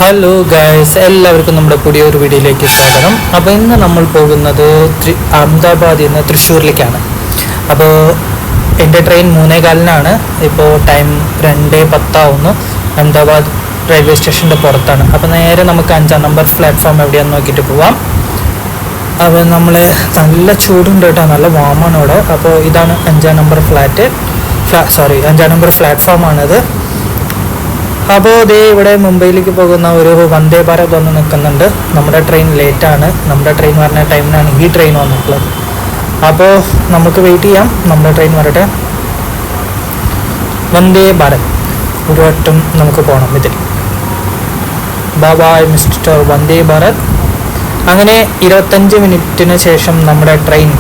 Hello guys, എല്ലാവർക്കും നമ്മുടെ പുതിയൊരു വീഡിയോയിലേക്ക് സ്വാഗതം. അപ്പോൾ ഇന്ന് നമ്മൾ പോകുന്നത് അഹമ്മദാബാദിൽ നിന്ന് തൃശ്ശൂരിലേക്കാണ്. അപ്പോൾ എൻ്റെ ട്രെയിൻ 3:15-നാണ്. ഇപ്പോൾ ടൈം 2:10 അഹമ്മദാബാദ് റെയിൽവേ സ്റ്റേഷൻ്റെ പുറത്താണ്. അപ്പോൾ നേരെ നമുക്ക് 5-ാം നമ്പർ പ്ലാറ്റ്ഫോം എവിടെയാണെന്ന് നോക്കിയിട്ട് പോവാം. അപ്പോൾ നമ്മൾ നല്ല ചൂടുണ്ട് കേട്ടോ, നല്ല വാമാണ് ഇവിടെ. അപ്പോൾ ഇതാണ് 5-ാം നമ്പർ 5-ാം നമ്പർ പ്ലാറ്റ്ഫോമാണിത്. അപ്പോൾ ദേ ഇവിടെ മുംബൈയിലേക്ക് പോകുന്ന ഒരു വന്ദേ ഭാരത് വന്ന് നിൽക്കുന്നുണ്ട്. നമ്മുടെ ട്രെയിൻ ലേറ്റാണ്. നമ്മുടെ ട്രെയിൻ പറഞ്ഞ ടൈമിനാണ് ഈ ട്രെയിൻ വന്നിട്ടുള്ളത്. അപ്പോൾ നമുക്ക് വെയിറ്റ് ചെയ്യാം, നമ്മുടെ ട്രെയിൻ വരട്ടെ. വന്ദേ ഭാരത് ഒരു വട്ടം നമുക്ക് പോകണം ഇതിൽ. Bye mister Vande Bharat. അങ്ങനെ 25 മിനിറ്റിന് ശേഷം നമ്മുടെ ട്രെയിൻ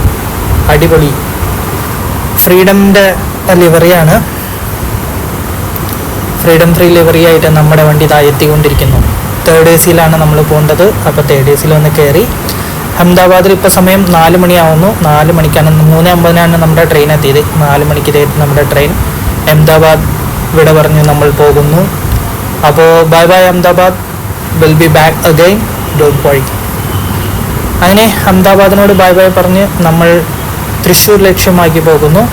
അടിപൊളി ഫ്രീഡമിൻ്റെ ലിവറിയാണ്. ഫ്രീഡം ഫ്രീ ലിവറി ആയിട്ട് നമ്മുടെ വണ്ടി എത്തിക്കൊണ്ടിരിക്കുന്നു. 3rd AC-യിലാണ് നമ്മൾ പോകേണ്ടത്. അപ്പോൾ 3rd AC-യിൽ ഒന്ന് കയറി. അഹമ്മദാബാദിൽ ഇപ്പോൾ സമയം 4 മണിയാവുന്നു. 4 മണിക്കാണ് 3:50-നാണ് നമ്മുടെ ട്രെയിൻ എത്തിയത്. 4 മണിക്ക് നമ്മുടെ ട്രെയിൻ അഹമ്മദാബാദ് വിട പറഞ്ഞ് നമ്മൾ പോകുന്നു. അപ്പോൾ bye bye Ahmedabad, will be back again, don't worry. അങ്ങനെ അഹമ്മദാബാദിനോട് ബൈ ബൈ പറഞ്ഞ് നമ്മൾ തൃശ്ശൂർ ലക്ഷ്യമാക്കി പോകുന്നു.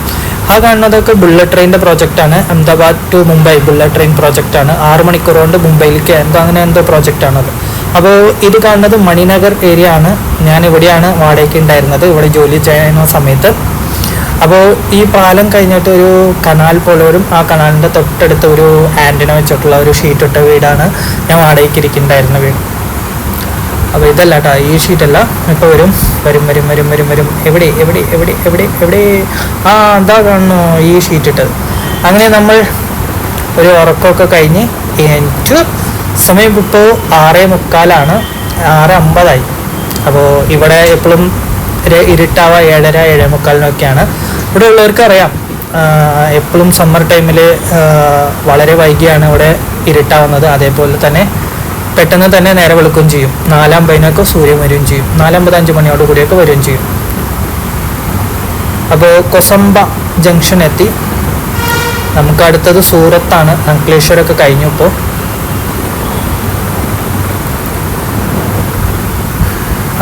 ആ കാണുന്നതൊക്കെ ബുള്ളറ്റ് ട്രെയിനിൻ്റെ പ്രോജക്റ്റാണ്. Ahmedabad to Mumbai bullet train പ്രോജക്റ്റാണ്. 6 മണിക്കൂർ കൊണ്ട് മുംബൈയിലേക്ക് എന്തോ പ്രോജക്റ്റാണത്. അപ്പോൾ ഇത് കാണുന്നത് മണിനഗർ ഏരിയ ആണ്. ഞാൻ ഇവിടെയാണ് വാടകയ്ക്ക് ഉണ്ടായിരുന്നത്, ഇവിടെ ജോലി ചെയ്യുന്ന സമയത്ത്. അപ്പോൾ ഈ പാലം കഴിഞ്ഞിട്ട് ഒരു കനാൽ പോലെ വരും. ആ കനാലിൻ്റെ തൊട്ടടുത്ത് ഒരു ആൻറ്റിന വെച്ചിട്ടുള്ള ഒരു ഷീറ്റിട്ട വീടാണ് ഞാൻ വാടകയ്ക്ക് ഇരിക്കുന്നുണ്ടായിരുന്ന വീട്. അപ്പോൾ ഇതല്ല കേട്ടോ, ഈ ഷീറ്റല്ല. ഇപ്പോൾ വരും. എവിടെ എന്താ കാണുന്നു ഈ ഷീറ്റ് ഇട്ടത്. അങ്ങനെ നമ്മൾ ഒരു ഉറക്കമൊക്കെ കഴിഞ്ഞ് എനിക്ക് സമയം ഇപ്പോൾ 6:45, 6:50. അപ്പോൾ ഇവിടെ എപ്പോഴും ഇരുട്ടാവുക 7:30, 7:45 ഇവിടെ ഉള്ളവർക്ക് അറിയാം. എപ്പോഴും സമ്മർ ടൈമിൽ വളരെ വൈകിയാണ് ഇവിടെ ഇരുട്ടാവുന്നത്. അതേപോലെ തന്നെ പെട്ടെന്ന് തന്നെ നേരെ വെളുക്കുകയും ചെയ്യും. 4:50-നൊക്കെ സൂര്യൻ വരികയും ചെയ്യും. 4:55 മണിയോട് കൂടിയൊക്കെ വരികയും ചെയ്യും. അപ്പോൾ കൊസംബ ജംഗ്ഷൻ എത്തി. നമുക്ക് അടുത്തത് സൂറത്താണ്. അങ്ക്ലേശ്വരൊക്കെ കഴിഞ്ഞു. ഇപ്പോൾ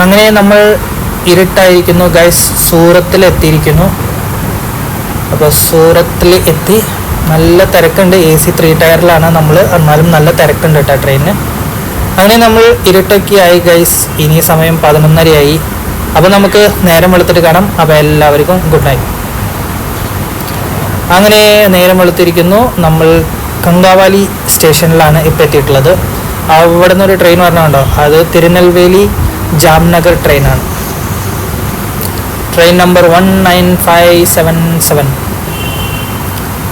അങ്ങനെ നമ്മൾ ഇരുട്ടായിരിക്കുന്നു ഗൈസ്, സൂറത്തിൽ എത്തിയിരിക്കുന്നു. അപ്പോൾ സൂറത്തിൽ എത്തി. നല്ല തിരക്കുണ്ട്. AC 3 ടയറിലാണ് നമ്മൾ, എന്നാലും നല്ല തിരക്കുണ്ട് കേട്ടോ ട്രെയിനിന്. അങ്ങനെ നമ്മൾ ഇരുട്ടൊക്കെ ആയി ഗൈസ്. ഇനി സമയം 11:30 അപ്പോൾ നമുക്ക് നേരം വെളുത്തിട്ട് കാണാം. അപ്പോൾ എല്ലാവർക്കും ഗുഡ് നൈറ്റ്. അങ്ങനെ നേരം വെളുത്തിരിക്കുന്നു. നമ്മൾ കങ്കാവാലി സ്റ്റേഷനിലാണ് ഇപ്പോൾ എത്തിയിട്ടുള്ളത്. അവിടെ നിന്നൊരു ട്രെയിൻ പറഞ്ഞുണ്ടോ, അത് തിരുനെൽവേലി ജാംനഗർ ട്രെയിനാണ്. ട്രെയിൻ നമ്പർ 19577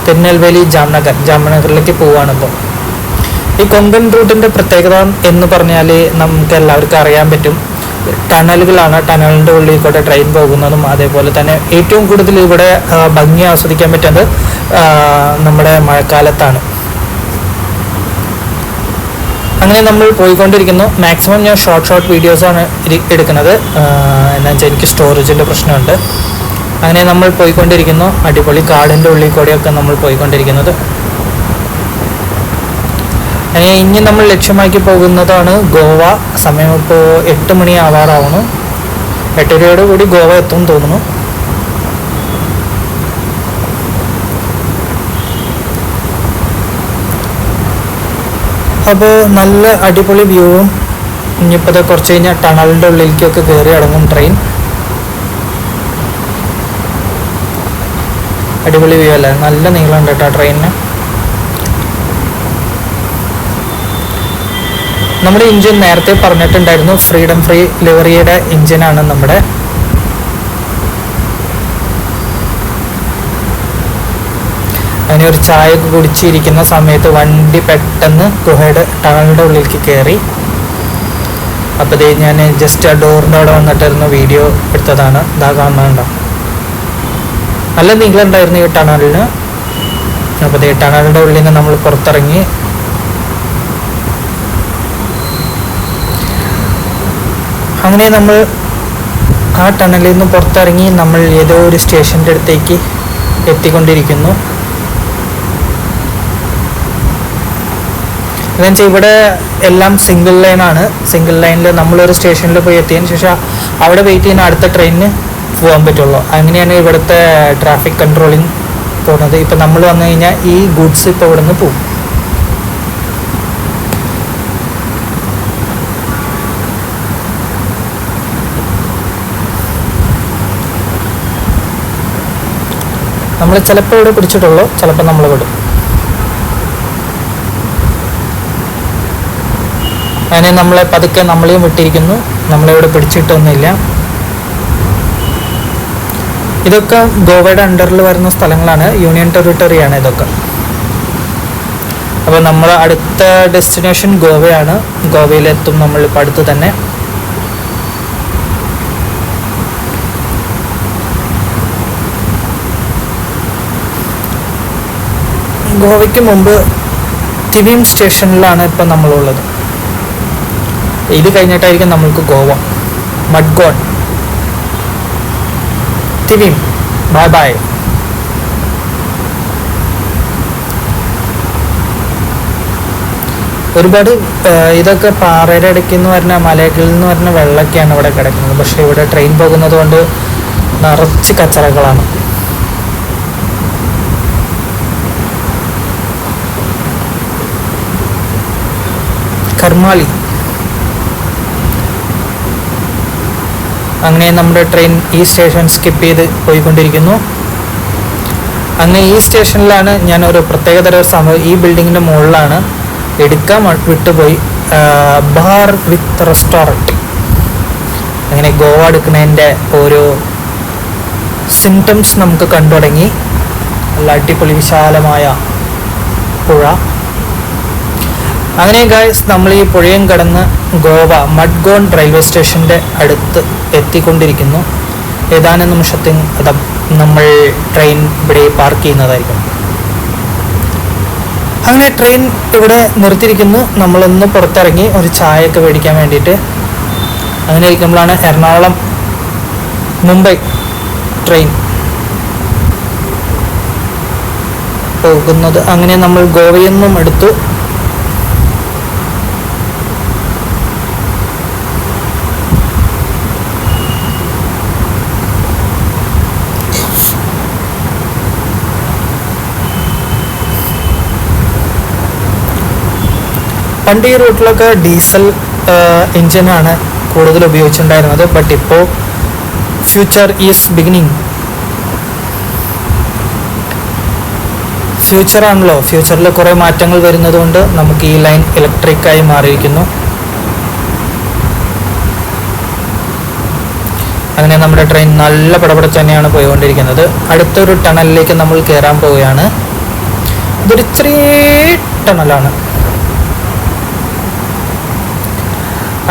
തിരുനെൽവേലി ജാംനഗറിലേക്ക് പോവുകയാണ്. ഇപ്പോൾ ഈ കൊങ്കൺ റൂട്ടിൻ്റെ പ്രത്യേകത എന്ന് പറഞ്ഞാൽ നമുക്ക് എല്ലാവർക്കും അറിയാൻ പറ്റും. ടണലുകളാണ്. ടണലിൻ്റെ ഉള്ളിൽ കൂടെ ട്രെയിൻ പോകുന്നതും അതേപോലെ തന്നെ ഏറ്റവും കൂടുതൽ ഇവിടെ ഭംഗി ആസ്വദിക്കാൻ പറ്റുന്നത് നമ്മുടെ മഴക്കാലത്താണ്. അങ്ങനെ നമ്മൾ പോയിക്കൊണ്ടിരിക്കുന്നു. മാക്സിമം ഞാൻ ഷോർട്ട് വീഡിയോസാണ് എടുക്കുന്നത്. എന്താ വെച്ചാൽ എനിക്ക് സ്റ്റോറേജിൻ്റെ പ്രശ്നമുണ്ട്. അങ്ങനെ നമ്മൾ പോയിക്കൊണ്ടിരിക്കുന്നു. അടിപൊളി കാടിൻ്റെ ഉള്ളിൽ കൂടെയൊക്കെ നമ്മൾ പോയിക്കൊണ്ടിരിക്കുന്നത്. ഇനി നമ്മൾ ലക്ഷ്യമാക്കി പോകുന്നതാണ് ഗോവ. സമയം ഇപ്പോൾ 8 മണി ആവാറാവുന്നു. 8:30 കൂടി ഗോവ എത്തും തോന്നുന്നു. അപ്പോൾ നല്ല അടിപൊളി വ്യൂവും. ഇനിയിപ്പോൾ കുറച്ച് കഴിഞ്ഞാൽ ടണലിൻ്റെ ഉള്ളിലേക്കൊക്കെ കയറി അടങ്ങും ട്രെയിൻ. അടിപൊളി വ്യൂ അല്ലേ, നല്ല നീളമുണ്ട് കേട്ടോ ട്രെയിനിന്. നമ്മുടെ എഞ്ചിൻ നേരത്തെ പറഞ്ഞിട്ടുണ്ടായിരുന്നു, ഫ്രീഡം ഫ്രീ ലിവറിയുടെ എഞ്ചിനാണ് നമ്മുടെ. അങ്ങനെ ഒരു ചായ കുടിച്ചിരിക്കുന്ന സമയത്ത് വണ്ടി പെട്ടെന്ന് ഗുഹയുടെ ടണലിൻ്റെ ഉള്ളിലേക്ക് കയറി. അപ്പോൾ ഞാൻ ജസ്റ്റ് ആ ഡോറിൻ്റെ അവിടെ വന്നിട്ടായിരുന്നു വീഡിയോ എടുത്തതാണ്. ഇതാ കാണുന്നുണ്ടോ, നല്ല നീളമുണ്ടായിരുന്നു ഈ ടണലിന്. അപ്പോൾ ടണലിൻ്റെ ഉള്ളിൽ നിന്ന് നമ്മൾ പുറത്തിറങ്ങി. അങ്ങനെ നമ്മൾ ആ ടണലിൽ നിന്ന് പുറത്തിറങ്ങി നമ്മൾ ഏതോ ഒരു സ്റ്റേഷൻ്റെ അടുത്തേക്ക് എത്തിക്കൊണ്ടിരിക്കുന്നു. എന്നു വെച്ചാൽ ഇവിടെ എല്ലാം സിംഗിൾ ലൈനാണ്. സിംഗിൾ ലൈനിൽ നമ്മളൊരു സ്റ്റേഷനിൽ പോയി എത്തിയതിന് ശേഷം അവിടെ വെയിറ്റ് ചെയ്യുന്ന അടുത്ത ട്രെയിനിന് പോകാൻ പറ്റുള്ളൂ. അങ്ങനെയാണ് ഇവിടുത്തെ ട്രാഫിക് കൺട്രോളിങ് പോകുന്നത്. ഇപ്പം നമ്മൾ വന്നു കഴിഞ്ഞാൽ ഈ ഗുഡ്സ് ഇപ്പോൾ ഇവിടെ നിന്ന് പോകും. നമ്മൾ ചിലപ്പോൾ ഇവിടെ പിടിച്ചിട്ടുള്ളൂ, ചിലപ്പോൾ നമ്മൾ വിടും. അങ്ങനെ നമ്മളെ പതുക്കെ നമ്മളെയും വിട്ടിരിക്കുന്നു. നമ്മളിവിടെ പിടിച്ചിട്ടൊന്നുമില്ല. ഇതൊക്കെ ഗോവയുടെ അണ്ടറിൽ വരുന്ന സ്ഥലങ്ങളാണ്, യൂണിയൻ ടെറിട്ടറിയാണ് ഇതൊക്കെ. അപ്പോൾ നമ്മൾ അടുത്ത ഡെസ്റ്റിനേഷൻ ഗോവയാണ്. ഗോവയിലെത്തും നമ്മളിപ്പോൾ അടുത്ത് തന്നെ. ഗോവയ്ക്ക് മുമ്പ് തിവിം സ്റ്റേഷനിലാണ് ഇപ്പം നമ്മളുള്ളത്. ഇത് കഴിഞ്ഞിട്ടായിരിക്കും നമ്മൾക്ക് ഗോവ. Madgaon, Thivim, bye bye. ഒരുപാട് ഇതൊക്കെ പാറയുടെ ഇടയ്ക്ക് നിന്ന് വരുന്ന മലകളിൽ നിന്ന് വരുന്ന വെള്ളമൊക്കെയാണ് ഇവിടെ കിടക്കുന്നത്. പക്ഷേ ഇവിടെ ട്രെയിൻ പോകുന്നത് കൊണ്ട് നിറച്ച് കച്ചറകളാണ്. കർമാലി. അങ്ങനെ നമ്മുടെ ട്രെയിൻ ഈ സ്റ്റേഷൻ സ്കിപ്പ് ചെയ്ത് പോയിക്കൊണ്ടിരിക്കുന്നു. അങ്ങനെ ഈ സ്റ്റേഷനിലാണ് ഞാൻ ഒരു പ്രത്യേകതര സംഭവം, ഈ ബിൽഡിങ്ങിൻ്റെ മുകളിലാണ് എടുക്കാൻ വിട്ടുപോയി, ബാർ വിത്ത് റെസ്റ്റോറൻറ്റ്. അങ്ങനെ ഗോവ എടുക്കുന്നതിൻ്റെ ഓരോ സിംറ്റംസ് നമുക്ക് കണ്ടു തുടങ്ങി. നല്ല അടിപൊളി വിശാലമായ പുഴ. അങ്ങനെ ഗൈസ്, നമ്മൾ ഈ പുഴയും കടന്ന് ഗോവ മഡ്ഗോൺ റെയിൽവേ സ്റ്റേഷൻ്റെ അടുത്ത് എത്തിക്കൊണ്ടിരിക്കുന്നു. ഏതാനും നിമിഷത്തിൽ നമ്മൾ ട്രെയിൻ ഇവിടെ പാർക്ക് ചെയ്യുന്നതായിരിക്കും. അങ്ങനെ ട്രെയിൻ ഇവിടെ നിർത്തിയിരിക്കുന്നു. നമ്മളൊന്ന് പുറത്തിറങ്ങി ഒരു ചായയൊക്കെ മേടിക്കാൻ വേണ്ടിയിട്ട് അങ്ങനെ ഇരിക്കുമ്പോഴാണ് എറണാകുളം മുംബൈ ട്രെയിൻ പോകുന്നത്. അങ്ങനെ നമ്മൾ ഗോവയിൽ നിന്നും എടുത്തു. പണ്ട് ഈ റൂട്ടിലൊക്കെ ഡീസൽ എൻജിനാണ് കൂടുതൽ ഉപയോഗിച്ചിട്ടുണ്ടായിരുന്നത്. ബട്ട് ഇപ്പോൾ ഫ്യൂച്ചർ ഈസ് ബിഗിനിങ്. ഫ്യൂച്ചറാണല്ലോ. ഫ്യൂച്ചറിൽ കുറേ മാറ്റങ്ങൾ വരുന്നത് കൊണ്ട് നമുക്ക് ഈ ലൈൻ ഇലക്ട്രിക്കായി മാറിയിരിക്കുന്നു. അങ്ങനെ നമ്മുടെ ട്രെയിൻ നല്ല പടപടച്ച് തന്നെയാണ് പോയിക്കൊണ്ടിരിക്കുന്നത്. അടുത്തൊരു ടണലിലേക്ക് നമ്മൾ കയറാൻ പോവുകയാണ്. ഇതൊരു ചെറിയ ടണലാണ്.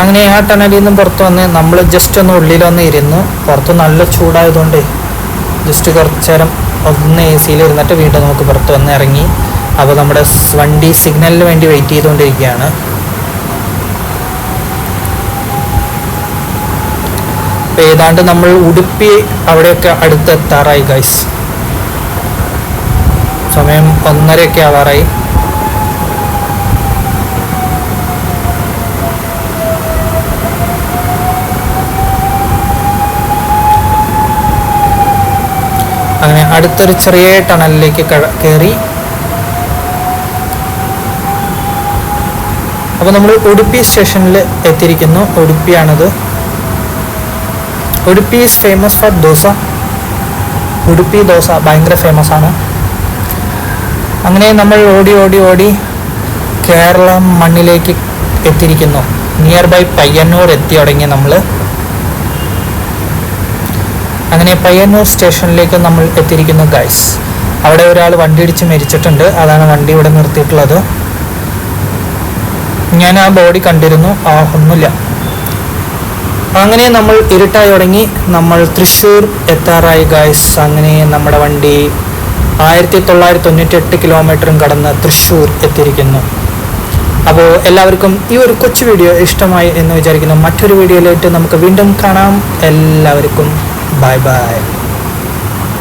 അങ്ങനെ ആ ടണലിൽ നിന്നും പുറത്ത് വന്ന് നമ്മൾ ജസ്റ്റ് ഒന്ന് ഉള്ളിലൊന്ന് ഇരുന്നു. പുറത്ത് നല്ല ചൂടായതുകൊണ്ട് ജസ്റ്റ് കുറച്ച് നേരം ഒന്ന് AC ഇരുന്നിട്ട് വീണ്ടും നമുക്ക് പുറത്ത് വന്ന് ഇറങ്ങി. അപ്പോൾ നമ്മുടെ വണ്ടി സിഗ്നലിന് വേണ്ടി വെയിറ്റ് ചെയ്തുകൊണ്ടിരിക്കുകയാണ്. ഏതാണ്ട് നമ്മൾ ഉടുപ്പി അവിടെയൊക്കെ അടുത്തെത്താറായി ഗൈസ്. സമയം 1:30 ആവാറായി. അങ്ങനെ അടുത്തൊരു ചെറിയ ടണലിലേക്ക് കയറി. അപ്പോൾ നമ്മൾ ഉടുപ്പി സ്റ്റേഷനിൽ എത്തിയിരിക്കുന്നു. ഉടുപ്പിയാണത്. Udupi is famous for dosa. Udupi dosa ഭയങ്കര ഫേമസ് ആണ്. അങ്ങനെ നമ്മൾ ഓടി ഓടി ഓടി കേരളം മണ്ണിലേക്ക് എത്തിയിരിക്കുന്നു. നിയർ ബൈ പയ്യന്നൂർ എത്തി തുടങ്ങി നമ്മൾ. അങ്ങനെ പയ്യന്നൂർ സ്റ്റേഷനിലേക്ക് നമ്മൾ എത്തിയിരിക്കുന്നു ഗൈസ്. അവിടെ ഒരാൾ വണ്ടി ഇടിച്ച് മരിച്ചിട്ടുണ്ട്. അതാണ് വണ്ടി ഇവിടെ നിർത്തിയിട്ടുള്ളത്. ഞാൻ ആ ബോഡി കണ്ടിരുന്നു. ഒന്നുമില്ല. അങ്ങനെ നമ്മൾ ഇരുട്ടായി തുടങ്ങി. നമ്മൾ തൃശ്ശൂർ എത്താറായി ഗൈസ്. അങ്ങനെ നമ്മുടെ വണ്ടി 1998 കിലോമീറ്ററും കടന്ന് തൃശ്ശൂർ എത്തിയിരിക്കുന്നു. അപ്പോൾ എല്ലാവർക്കും ഈ ഒരു കൊച്ചു വീഡിയോ ഇഷ്ടമായി എന്ന് വിചാരിക്കുന്നു. മറ്റൊരു വീഡിയോയിലായിട്ട് നമുക്ക് വീണ്ടും കാണാം. എല്ലാവർക്കും ബൈ ബൈ.